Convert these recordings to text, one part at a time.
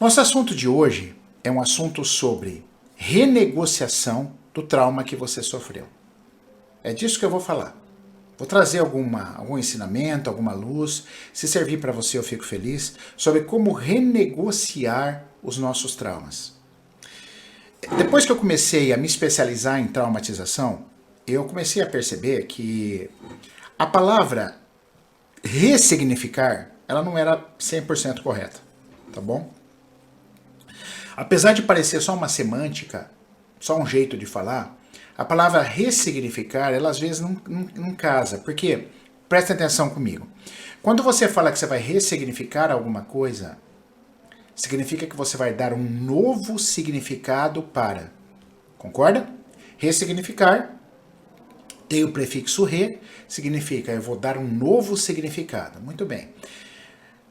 Nosso assunto de hoje é um assunto sobre renegociação do trauma que você sofreu. É disso que eu vou falar. Vou trazer algum ensinamento, alguma luz. Se servir para você, eu fico feliz. Sobre como renegociar os nossos traumas. Depois que eu comecei a me especializar em traumatização, eu comecei a perceber que a palavra ressignificar, ela não era 100% correta, tá bom? Apesar de parecer só uma semântica, só um jeito de falar, a palavra ressignificar, ela às vezes não casa. Porque, presta atenção comigo, quando você fala que você vai ressignificar alguma coisa, significa que você vai dar um novo significado para. Concorda? Ressignificar tem o prefixo re, significa eu vou dar um novo significado. Muito bem.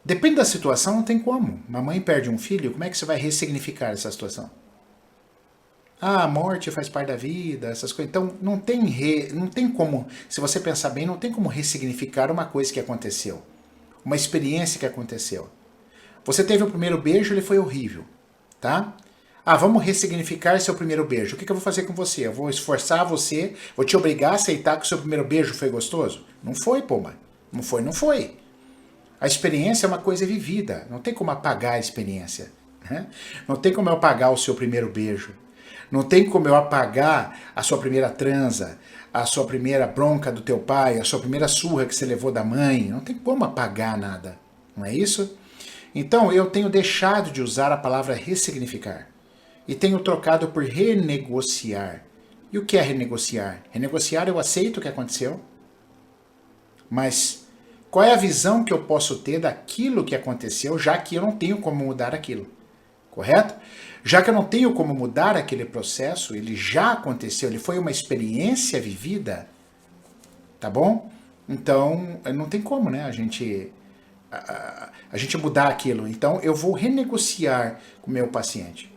Depende da situação, não tem como. Uma mãe perde um filho, como é que você vai ressignificar essa situação? Ah, a morte faz parte da vida, essas coisas. Então, não tem como, se você pensar bem, não tem como ressignificar uma coisa que aconteceu. Uma experiência que aconteceu. Você teve o primeiro beijo, ele foi horrível, tá? Ah, vamos ressignificar seu primeiro beijo. O que eu vou fazer com você? Eu vou esforçar você, vou te obrigar a aceitar que o seu primeiro beijo foi gostoso? Não foi, pô, não foi, não foi. A experiência é uma coisa vivida, não tem como apagar a experiência. Né? Não tem como eu apagar o seu primeiro beijo. Não tem como eu apagar a sua primeira transa, a sua primeira bronca do teu pai, a sua primeira surra que você levou da mãe. Não tem como apagar nada, não é isso? Então eu tenho deixado de usar a palavra ressignificar e tenho trocado por renegociar. E o que é renegociar? Renegociar, eu aceito o que aconteceu, mas qual é a visão que eu posso ter daquilo que aconteceu, já que eu não tenho como mudar aquilo? Correto? Já que eu não tenho como mudar aquele processo, ele já aconteceu, ele foi uma experiência vivida, tá bom? Então, não tem como, né, a gente mudar aquilo. Então, eu vou renegociar com o meu paciente.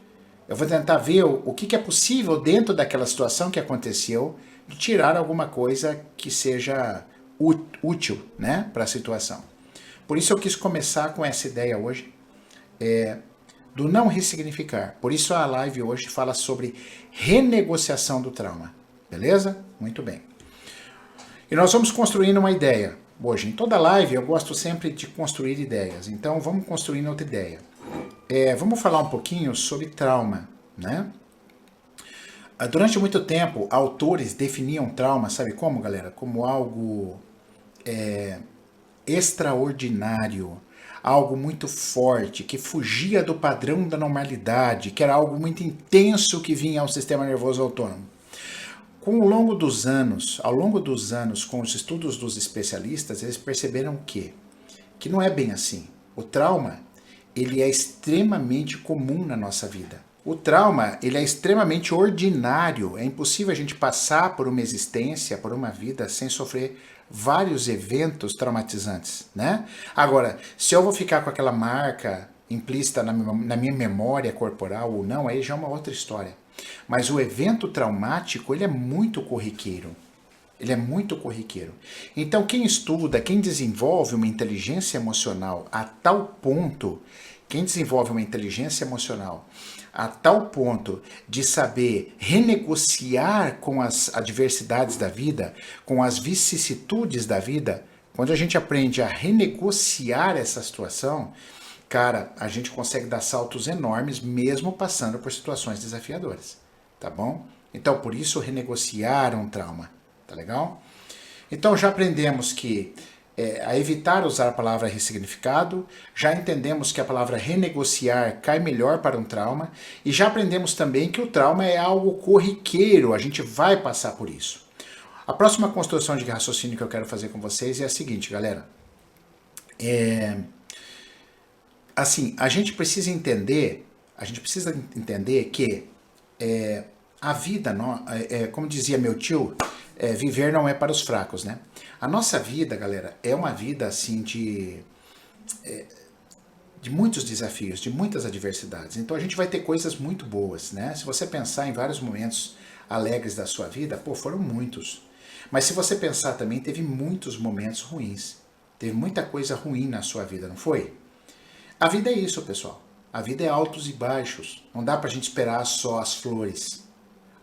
Eu vou tentar ver o que é possível dentro daquela situação que aconteceu, de tirar alguma coisa que seja útil, né, para a situação. Por isso eu quis começar com essa ideia hoje, do não ressignificar. Por isso a live hoje fala sobre renegociação do trauma. Beleza? Muito bem. E nós vamos construindo uma ideia. Hoje, em toda live, eu gosto sempre de construir ideias. Então, vamos construindo outra ideia. Vamos falar um pouquinho sobre trauma, né? Durante muito tempo, autores definiam trauma, sabe como, galera? Como algo extraordinário, algo muito forte, que fugia do padrão da normalidade, que era algo muito intenso que vinha ao sistema nervoso autônomo. Ao longo dos anos, com os estudos dos especialistas, eles perceberam que não é bem assim. O trauma, ele é extremamente comum na nossa vida. O trauma, ele é extremamente ordinário. É impossível a gente passar por uma existência, por uma vida, sem sofrer vários eventos traumatizantes, né? Agora, se eu vou ficar com aquela marca implícita na minha memória corporal ou não, aí já é uma outra história. Mas o evento traumático, ele é muito corriqueiro. Ele é muito corriqueiro. Então, quem estuda, quem desenvolve uma inteligência emocional a tal ponto, quem desenvolve uma inteligência emocional a tal ponto de saber renegociar com as adversidades da vida, com as vicissitudes da vida, quando a gente aprende a renegociar essa situação, cara, a gente consegue dar saltos enormes mesmo passando por situações desafiadoras, tá bom? Então, por isso, renegociar um trauma, tá legal? Então, já aprendemos que a evitar usar a palavra ressignificado, já entendemos que a palavra renegociar cai melhor para um trauma, e já aprendemos também que o trauma é algo corriqueiro, a gente vai passar por isso. A próxima construção de raciocínio que eu quero fazer com vocês é a seguinte, galera. Assim, a gente precisa entender que a vida, como dizia meu tio, viver não é para os fracos, né? A nossa vida, galera, é uma vida assim de muitos desafios, de muitas adversidades. Então a gente vai ter coisas muito boas, né? Se você pensar em vários momentos alegres da sua vida, pô, foram muitos. Mas se você pensar também, teve muitos momentos ruins. Teve muita coisa ruim na sua vida, não foi? A vida é isso, pessoal. A vida é altos e baixos. Não dá pra gente esperar só as flores.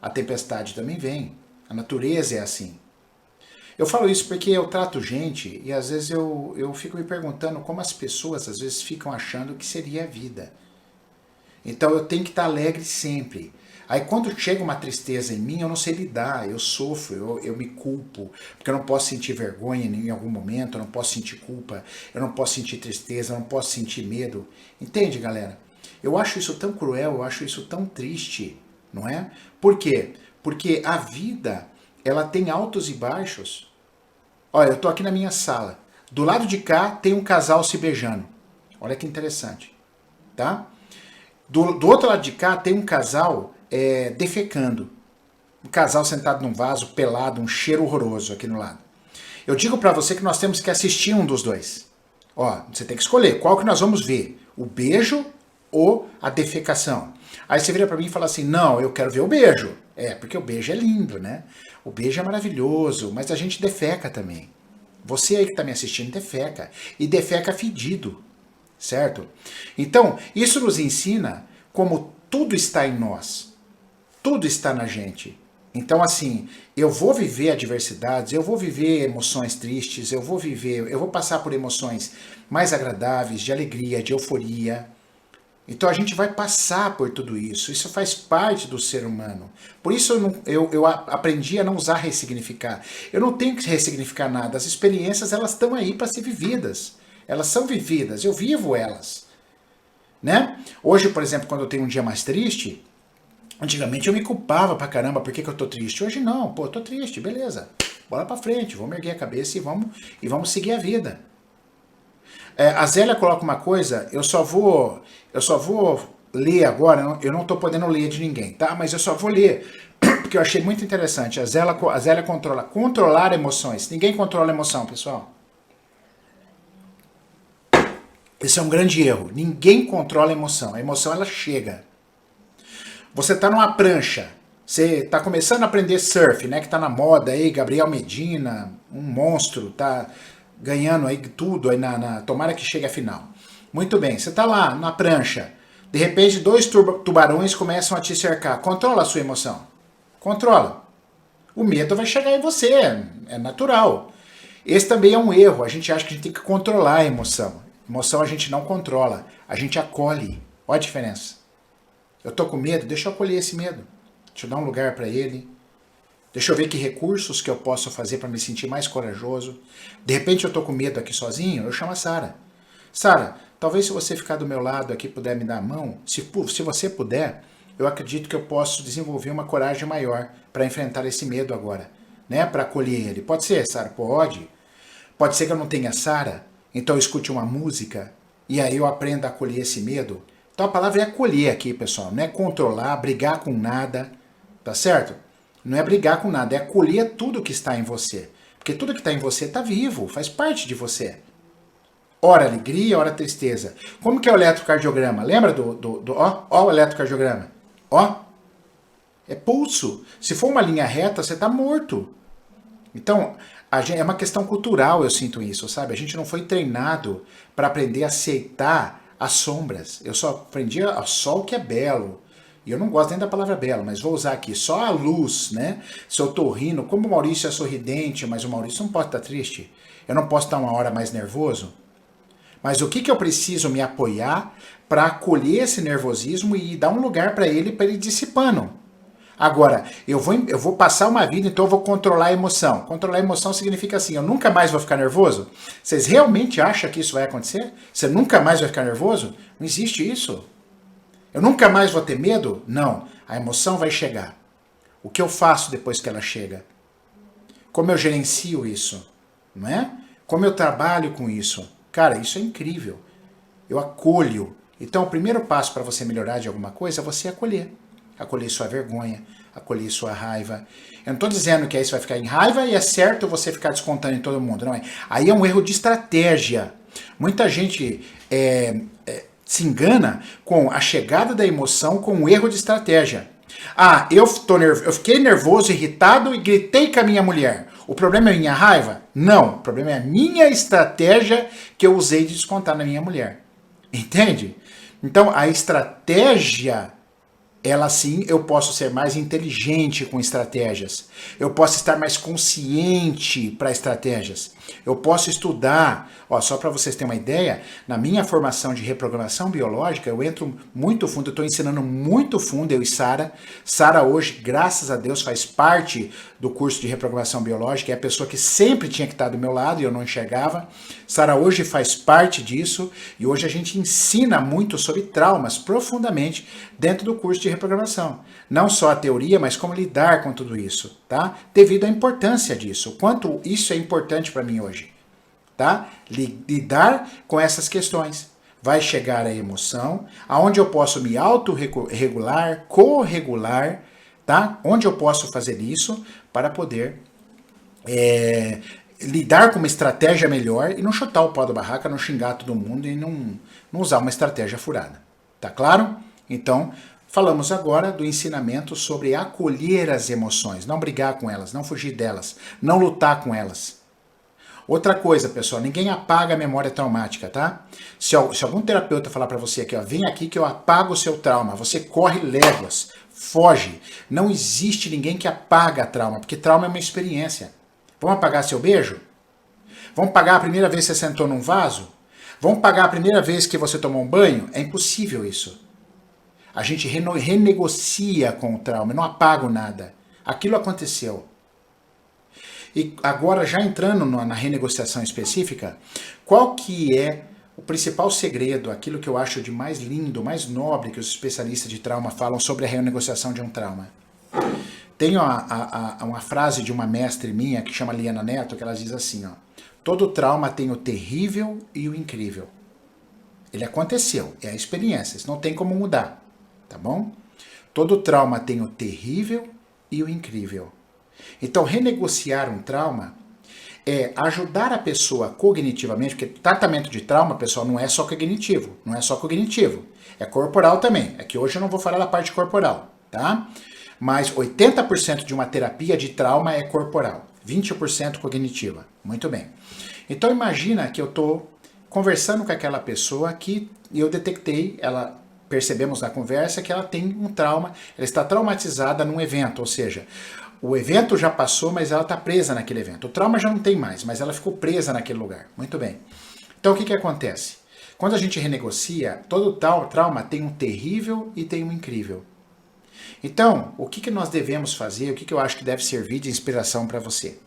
A tempestade também vem. A natureza é assim. Eu falo isso porque eu trato gente e às vezes eu fico me perguntando como as pessoas às vezes ficam achando que seria a vida. Então eu tenho que estar alegre sempre. Aí quando chega uma tristeza em mim, eu não sei lidar, eu sofro, eu me culpo, porque eu não posso sentir vergonha em algum momento, eu não posso sentir culpa, eu não posso sentir tristeza, eu não posso sentir medo. Entende, galera? Eu acho isso tão cruel, eu acho isso tão triste, não é? Por quê? Porque a vida, ela tem altos e baixos. Olha, eu tô aqui na minha sala. Do lado de cá tem um casal se beijando. Olha que interessante, tá? Do outro lado de cá tem um casal defecando. Um casal sentado num vaso, pelado, um cheiro horroroso aqui no lado. Eu digo pra você que nós temos que assistir um dos dois. Ó, você tem que escolher qual que nós vamos ver. O beijo ou a defecação. Aí você vira pra mim e fala assim, não, eu quero ver o beijo. Porque o beijo é lindo, né? O beijo é maravilhoso, mas a gente defeca também. Você aí que tá me assistindo defeca. E defeca fedido, certo? Então, isso nos ensina como tudo está em nós. Tudo está na gente. Então, assim, eu vou viver adversidades, eu vou viver emoções tristes, eu vou passar por emoções mais agradáveis, de alegria, de euforia. Então a gente vai passar por tudo isso. Isso faz parte do ser humano. Por isso eu aprendi a não usar ressignificar. Eu não tenho que ressignificar nada. As experiências, elas estão aí para ser vividas. Elas são vividas. Eu vivo elas. Né? Hoje, por exemplo, quando eu tenho um dia mais triste, antigamente eu me culpava pra caramba por que eu tô triste. Hoje não. Pô, eu tô triste, beleza. Bola pra frente. Vamos erguer a cabeça e vamos seguir a vida. A Zélia coloca uma coisa, eu só vou ler agora, eu não estou podendo ler de ninguém, tá? Mas eu só vou ler, porque eu achei muito interessante. A Zélia controlar emoções. Ninguém controla emoção, pessoal. Esse é um grande erro. Ninguém controla a emoção. A emoção, ela chega. Você está numa prancha, você está começando a aprender surf, né? Que está na moda aí, Gabriel Medina, um monstro, tá ganhando aí tudo, aí tomara que chegue a final. Muito bem, você está lá na prancha, de repente 2 tubarões começam a te cercar. Controla a sua emoção. Controla. O medo vai chegar em você, é natural. Esse também é um erro, a gente acha que a gente tem que controlar a emoção. Emoção a gente não controla, a gente acolhe. Olha a diferença. Eu tô com medo, deixa eu acolher esse medo. Deixa eu dar um lugar para ele. Deixa eu ver que recursos que eu posso fazer para me sentir mais corajoso. De repente eu tô com medo aqui sozinho, eu chamo a Sara. Sara, talvez se você ficar do meu lado aqui, puder me dar a mão, se você puder, eu acredito que eu posso desenvolver uma coragem maior para enfrentar esse medo agora, né? Para acolher ele. Pode ser, Sara? Pode. Pode ser que eu não tenha Sara, então eu escute uma música e aí eu aprenda a acolher esse medo. Então a palavra é acolher aqui, pessoal. Não é controlar, brigar com nada, tá certo? Não é brigar com nada, é acolher tudo que está em você. Porque tudo que está em você está vivo, faz parte de você. Ora alegria, ora tristeza. Como que é o eletrocardiograma? Lembra ó o eletrocardiograma? Ó, é pulso. Se for uma linha reta, você está morto. Então, é uma questão cultural, eu sinto isso, sabe? A gente não foi treinado para aprender a aceitar as sombras. Eu só aprendi a sol que é belo. E eu não gosto nem da palavra belo, mas vou usar aqui só a luz, né? Se eu tô rindo, como o Maurício é sorridente, mas o Maurício não pode estar triste. Eu não posso estar uma hora mais nervoso. Mas o que eu preciso me apoiar para acolher esse nervosismo e dar um lugar para ele dissipando? Agora, eu vou passar uma vida, então eu vou controlar a emoção. Controlar a emoção significa assim, eu nunca mais vou ficar nervoso? Vocês realmente acham que isso vai acontecer? Você nunca mais vai ficar nervoso? Não existe isso. Eu nunca mais vou ter medo? Não. A emoção vai chegar. O que eu faço depois que ela chega? Como eu gerencio isso? Não é? Como eu trabalho com isso? Cara, isso é incrível. Eu acolho. Então, o primeiro passo para você melhorar de alguma coisa é você acolher. Acolher sua vergonha, acolher sua raiva. Eu não estou dizendo que aí você vai ficar em raiva e é certo você ficar descontando em todo mundo. Não é. Aí é um erro de estratégia. Muita gente se engana com a chegada da emoção com um erro de estratégia. Ah, eu fiquei nervoso, irritado e gritei com a minha mulher. O problema é a minha raiva? Não, o problema é a minha estratégia que eu usei de descontar na minha mulher. Entende? Então, a estratégia, ela sim, eu posso ser mais inteligente com estratégias. Eu posso estar mais consciente para estratégias. Eu posso estudar. Ó, só para vocês terem uma ideia, na minha formação de reprogramação biológica, eu entro muito fundo, eu estou ensinando muito fundo, eu e Sara. Sara hoje, graças a Deus, faz parte do curso de reprogramação biológica, é a pessoa que sempre tinha que estar do meu lado e eu não enxergava. Sara hoje faz parte disso e hoje a gente ensina muito sobre traumas profundamente dentro do curso de reprogramação. Não só a teoria, mas como lidar com tudo isso, tá? Devido à importância disso, quanto isso é importante para mim hoje, tá? Lidar com essas questões. Vai chegar a emoção, aonde eu posso me autorregular, corregular, tá? Onde eu posso fazer isso para poder lidar com uma estratégia melhor e não chutar o pau da barraca, não xingar todo mundo e não usar uma estratégia furada. Tá claro? Então, falamos agora do ensinamento sobre acolher as emoções, não brigar com elas, não fugir delas, não lutar com elas. Outra coisa, pessoal, ninguém apaga a memória traumática, tá? Se algum terapeuta falar para você aqui, ó, vem aqui que eu apago o seu trauma, você corre léguas, foge. Não existe ninguém que apaga trauma, porque trauma é uma experiência. Vamos apagar seu beijo? Vamos apagar a primeira vez que você sentou num vaso? Vamos apagar a primeira vez que você tomou um banho? É impossível isso. A gente renegocia com o trauma, não apaga nada. Aquilo aconteceu. E agora, já entrando na renegociação específica, qual que é o principal segredo, aquilo que eu acho de mais lindo, mais nobre que os especialistas de trauma falam sobre a renegociação de um trauma? Tem uma frase de uma mestre minha, que chama Liana Neto, que ela diz assim, ó, todo trauma tem o terrível e o incrível. Ele aconteceu, é a experiência, isso não tem como mudar, tá bom? Todo trauma tem o terrível e o incrível. Então, renegociar um trauma é ajudar a pessoa cognitivamente, porque tratamento de trauma, pessoal, não é só cognitivo, é corporal também. É que hoje eu não vou falar da parte corporal, tá? Mas 80% de uma terapia de trauma é corporal, 20% cognitiva. Muito bem. Então, imagina que eu estou conversando com aquela pessoa que eu detectei, percebemos na conversa que ela tem um trauma, ela está traumatizada num evento, ou seja, o evento já passou, mas ela está presa naquele evento. O trauma já não tem mais, mas ela ficou presa naquele lugar. Muito bem. Então, o que acontece? Quando a gente renegocia, todo trauma tem um terrível e tem um incrível. Então, o que nós devemos fazer, o que eu acho que deve servir de inspiração para você?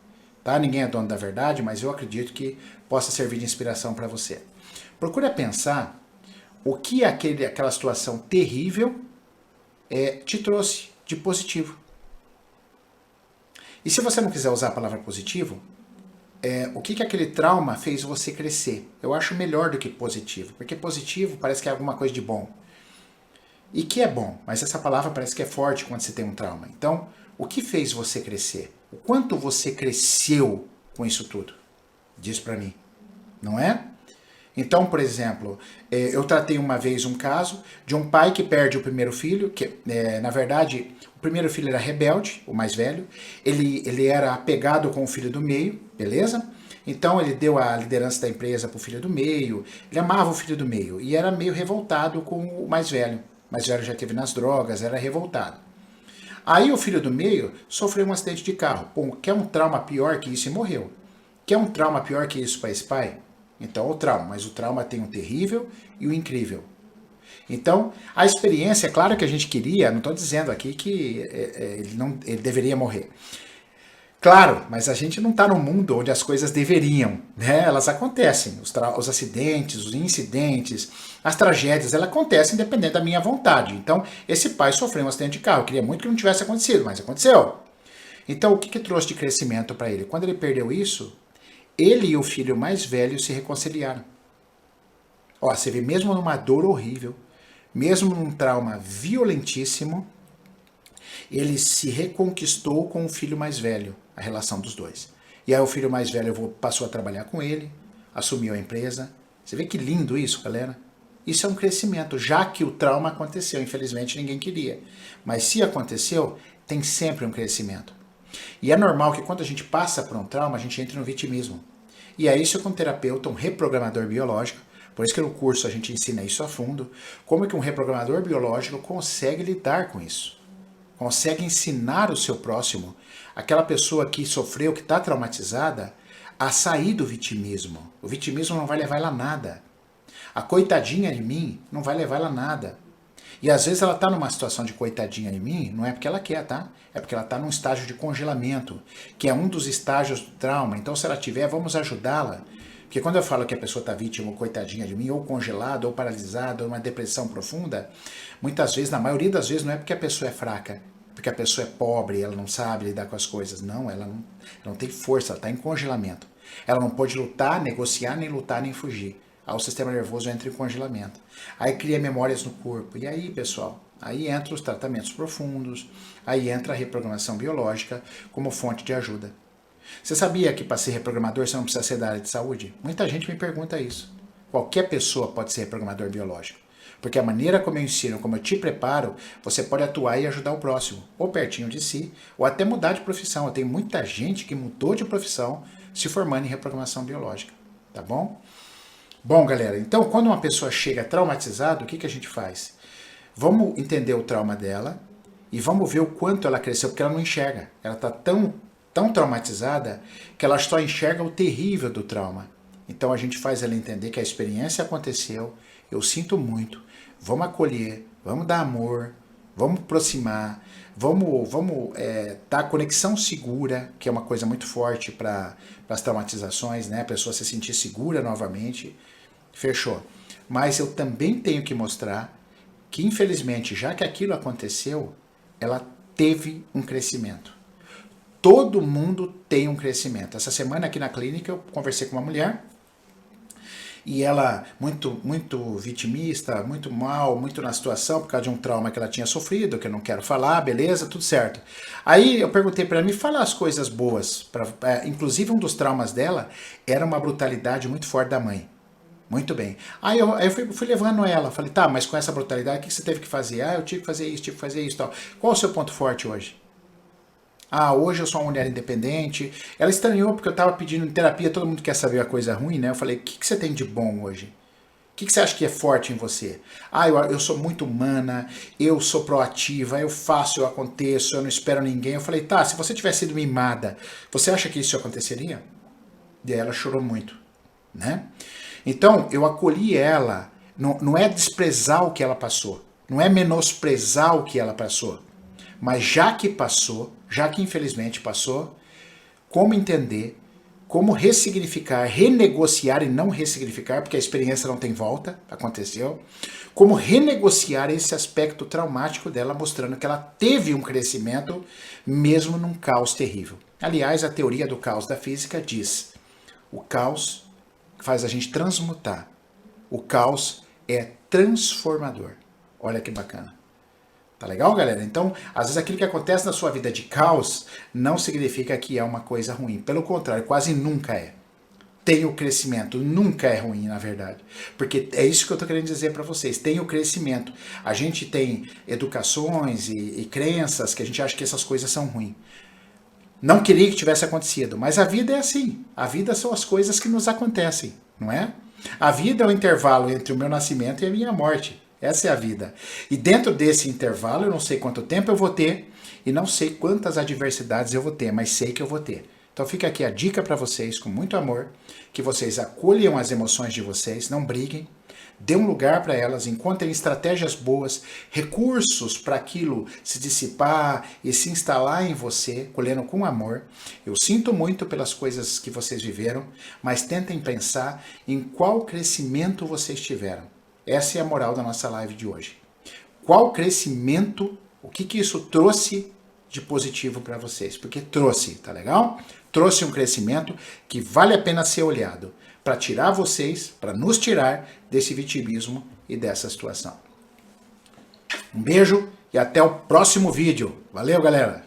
Tá? Ninguém é dono da verdade, mas eu acredito que possa servir de inspiração para você. Procura pensar o que aquela situação terrível te trouxe de positivo. E se você não quiser usar a palavra positivo, o que aquele trauma fez você crescer? Eu acho melhor do que positivo, porque positivo parece que é alguma coisa de bom. E que é bom, mas essa palavra parece que é forte quando você tem um trauma. Então, o que fez você crescer? O quanto você cresceu com isso tudo? Diz pra mim, não é? Então, por exemplo, eu tratei uma vez um caso de um pai que perde o primeiro filho, que na verdade o primeiro filho era rebelde, o mais velho, ele era apegado com o filho do meio, beleza? Então ele deu a liderança da empresa pro filho do meio, ele amava o filho do meio e era meio revoltado com o mais velho. O mais velho já esteve nas drogas, era revoltado. Aí o filho do meio sofreu um acidente de carro. Pô, quer um trauma pior que isso e morreu. Quer um trauma pior que isso para esse pai? Então, o trauma, mas o trauma tem o terrível e o incrível. Então, a experiência, é claro que a gente queria, não estou dizendo aqui que ele deveria morrer. Claro, mas a gente não está num mundo onde as coisas deveriam, né? Elas acontecem, os acidentes, os incidentes, as tragédias, elas acontecem independente da minha vontade. Então, esse pai sofreu um acidente de carro, eu queria muito que não tivesse acontecido, mas aconteceu. Então, o que trouxe de crescimento para ele? Quando ele perdeu isso, ele e o filho mais velho se reconciliaram. Ó, você vê, mesmo numa dor horrível, mesmo num trauma violentíssimo, ele se reconquistou com o filho mais velho, a relação dos dois. E aí o filho mais velho passou a trabalhar com ele, assumiu a empresa. Você vê que lindo isso, galera? Isso é um crescimento, já que o trauma aconteceu. Infelizmente ninguém queria. Mas se aconteceu, tem sempre um crescimento. E é normal que quando a gente passa por um trauma, a gente entre no vitimismo. E é isso que um terapeuta, um reprogramador biológico, Por isso que no curso a gente ensina isso a fundo, como é que um reprogramador biológico consegue lidar com isso. Consegue ensinar o seu próximo, aquela pessoa que sofreu, que está traumatizada, a sair do vitimismo. O vitimismo não vai levar ela a nada. A coitadinha de mim não vai levar ela a nada. E às vezes ela está numa situação de coitadinha de mim, não é porque ela quer, tá? É porque ela está num estágio de congelamento, que é um dos estágios do trauma. Então se ela tiver, vamos ajudá-la. Porque quando eu falo que a pessoa está vítima, ou coitadinha de mim, ou congelada, ou paralisada, ou numa depressão profunda, muitas vezes, na maioria das vezes, não é porque a pessoa é fraca, porque a pessoa é pobre, ela não sabe lidar com as coisas. Não, ela não tem força, ela está em congelamento. Ela não pode lutar, negociar, nem lutar, nem fugir. Aí o sistema nervoso entra em congelamento. Aí cria memórias no corpo. E aí, pessoal, aí entra os tratamentos profundos, aí entra a reprogramação biológica como fonte de ajuda. Você sabia que para ser reprogramador você não precisa ser da área de saúde? Muita gente me pergunta isso. Qualquer pessoa pode ser reprogramador biológico. Porque a maneira como eu ensino, como eu te preparo, você pode atuar e ajudar o próximo, ou pertinho de si, ou até mudar de profissão. Eu tenho muita gente que mudou de profissão se formando em reprogramação biológica, tá bom? Bom, galera, então quando uma pessoa chega traumatizada, o que a gente faz? Vamos entender o trauma dela e vamos ver o quanto ela cresceu, porque ela não enxerga. Ela está tão traumatizada que ela só enxerga o terrível do trauma. Então a gente faz ela entender que a experiência aconteceu, eu sinto muito, vamos acolher, vamos dar amor, vamos aproximar, vamos dar conexão segura, que é uma coisa muito forte para as traumatizações, né? A pessoa se sentir segura novamente. Fechou. Mas eu também tenho que mostrar que, infelizmente, já que aquilo aconteceu, ela teve um crescimento. Todo mundo tem um crescimento. Essa semana aqui na clínica eu conversei com uma mulher e ela muito vitimista, muito mal, muito na situação por causa de um trauma que ela tinha sofrido, que eu não quero falar, beleza, tudo certo. Aí eu perguntei para ela, me fala as coisas boas. Inclusive um dos traumas dela era uma brutalidade muito forte da mãe. Muito bem. Aí eu fui levando ela, falei, tá, mas com essa brutalidade, o que você teve que fazer? Ah, eu tive que fazer isso, tal. Qual o seu ponto forte hoje? Ah, hoje eu sou uma mulher independente. Ela estranhou porque eu estava pedindo em terapia, todo mundo quer saber a coisa ruim, né? Eu falei, o que você tem de bom hoje? O que você acha que é forte em você? Ah, eu sou muito humana, eu sou proativa, eu faço, eu aconteço, eu não espero ninguém. Eu falei, tá, se você tivesse sido mimada, você acha que isso aconteceria? E aí ela chorou muito, né? Então, eu acolhi ela, não é desprezar o que ela passou, não é menosprezar o que ela passou, mas já que passou, já que infelizmente passou, como entender, como ressignificar, renegociar e não ressignificar, porque a experiência não tem volta, aconteceu, como renegociar esse aspecto traumático dela, mostrando que ela teve um crescimento mesmo num caos terrível. Aliás, a teoria do caos da física diz, o caos faz a gente transmutar. O caos é transformador. Olha que bacana. Tá legal, galera? Então, às vezes aquilo que acontece na sua vida de caos não significa que é uma coisa ruim. Pelo contrário, quase nunca é. Tem o crescimento, nunca é ruim, na verdade. Porque é isso que eu tô querendo dizer para vocês. Tem o crescimento. A gente tem educações e crenças que a gente acha que essas coisas são ruins. Não queria que tivesse acontecido, mas a vida é assim. A vida são as coisas que nos acontecem, não é? A vida é o intervalo entre o meu nascimento e a minha morte. Essa é a vida. E dentro desse intervalo, eu não sei quanto tempo eu vou ter e não sei quantas adversidades eu vou ter, mas sei que eu vou ter. Então fica aqui a dica para vocês, com muito amor, que vocês acolham as emoções de vocês, não briguem, dê um lugar para elas, encontrem estratégias boas, recursos para aquilo se dissipar e se instalar em você, colhendo com amor. Eu sinto muito pelas coisas que vocês viveram, mas tentem pensar em qual crescimento vocês tiveram. Essa é a moral da nossa live de hoje. Qual crescimento, o que isso trouxe de positivo para vocês? Porque trouxe, tá legal? Trouxe um crescimento que vale a pena ser olhado para tirar vocês, para nos tirar desse vitimismo e dessa situação. Um beijo e até o próximo vídeo. Valeu, galera!